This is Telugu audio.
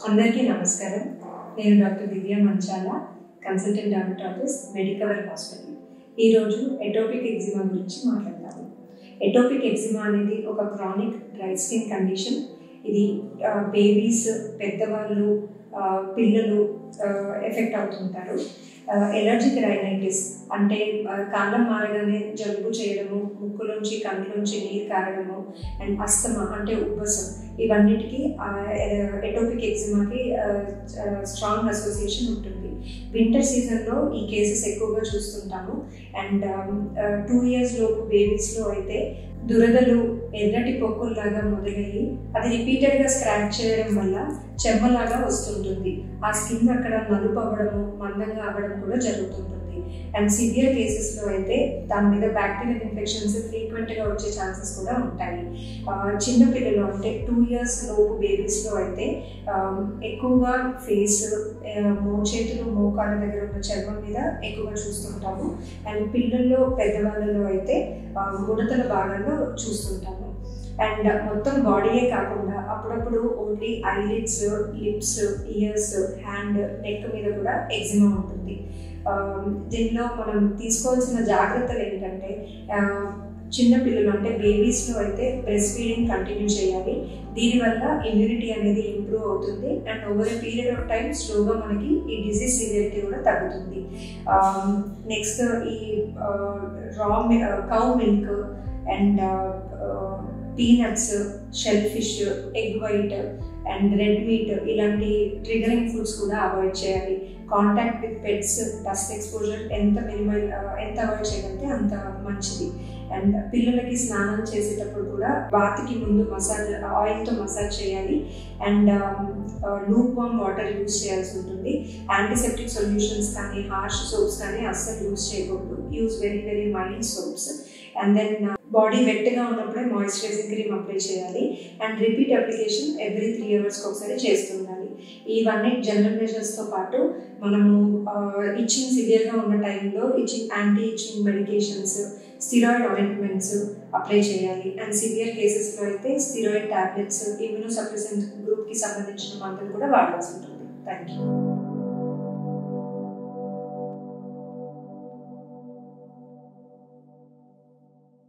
అందరికీ నమస్కారం. నేను డాక్టర్ దివ్య మంచాల, కన్సల్టెంట్ డర్మటాలజిస్ట్, మెడికవర్ హాస్పిటల్. ఈరోజు ఎటోపిక్ ఎగ్జిమా గురించి మాట్లాడతాము. ఎటోపిక్ ఎగ్జిమా అనేది ఒక క్రానిక్ డ్రై స్కిన్ కండిషన్. ఇది బేబీస్, పెద్దవాళ్ళు, పిల్లలు ఎఫెక్ట్ అవుతుంటారు. ఎలర్జిక్ రైనైటిస్ అంటే కాలం మారగానే జలుబు చేయడము, ముక్కులోంచి కంటిలోంచి నీరు కారడము, అండ్ అస్తమా అంటే ఉబ్బసం, ఇవన్నిటికీ ఎటోపిక్ ఎగ్జిమాకి స్ట్రాంగ్ అసోసియేషన్ ఉంటుంది. వింటర్ సీజన్లో ఈ కేసెస్ ఎక్కువగా చూస్తుంటాము. అండ్ 2 years లోపు బేబీస్లో అయితే దురదలు ఎర్రటి పొక్కుల్లాగా మొదలయ్యి అది రిపీటెడ్గా స్క్రాచ్ చేయడం వల్ల చెమ్మలాగా వస్తుంటుంది. ఆ స్కిన్ అక్కడ నలుపు అవ్వడము, మందంగా అవ్వడం కూడా జరుగుతుంటుంది. అండ్ సివియర్ కేసెస్లో అయితే దాని మీద బ్యాక్టీరియల్ ఇన్ఫెక్షన్స్ ఫ్రీక్వెంట్గా వచ్చే ఛాన్సెస్ కూడా ఉంటాయి. చిన్నపిల్లలు అంటే 2 years లోపు బేబీస్లో అయితే ఎక్కువగా ఫేస్, చేతులు, మోకాళ్ళ దగ్గర ఉన్న చర్మం మీద ఎక్కువగా చూస్తుంటాము. అండ్ పిల్లల్లో, పెద్దవాళ్ళలో అయితే గుణతల భాగంలో చూస్తుంటాము. అండ్ మొత్తం బాడీయే కాకుండా అప్పుడప్పుడు only eyelids, lips, years, hand, neck మీద కూడా ఎగ్జిమా ఉంటుంది. దీనిలో మనం తీసుకోవాల్సిన జాగ్రత్తలు ఏంటంటే, చిన్నపిల్లలు అంటే బేబీస్లో అయితే బ్రెస్ట్ ఫీడింగ్ కంటిన్యూ చేయాలి. దీనివల్ల ఇమ్యూనిటీ అనేది ఇంప్రూవ్ అవుతుంది. And over a period of time స్లోగా మనకి ఈ డిజీజ్ సివియరిటీ కూడా తగ్గుతుంది. నెక్స్ట్ ఈ cow milk and peanuts, shell fish, egg white and red meat ఇలాంటి ట్రిగరింగ్ ఫుడ్స్ కూడా అవాయిడ్ చేయాలి. Contact with pets, dust exposure ఎంత అవాయిడ్ చేయగలిగితే అంత మంచిది. అండ్ పిల్లలకి స్నానం చేసేటప్పుడు కూడా బాత్కి ముందు ఆయిల్తో మసాజ్ చేయాలి. And lukewarm water use చేయాల్సి ఉంటుంది. యాంటీసెప్టిక్ సొల్యూషన్స్ కానీ, హార్ష్ సోప్స్ కానీ అస్సలు యూజ్ చేయకూడదు. Use very very mild soaps. And then body వెట్గా ఉన్నప్పుడే మాయిశ్చరైజింగ్ క్రీమ్ అప్లై చేయాలి. And repeat application every 3 hours ఒకసారి చేస్తుండాలి. ఇవన్నీ జనరల్ మెజర్స్తో పాటు మనము ఇచ్చింగ్ సివియర్గా ఉన్న టైంలో anti itching medications, steroid ointments apply చేయాలి. అండ్ సివియర్ కేసెస్లో అయితే స్టిరాయిడ్ టాబ్లెట్స్, ఇమ్యూనోసప్రెసెంట్ గ్రూప్కి సంబంధించిన మందులు కూడా వాడాల్సి ఉంటుంది. Thank you.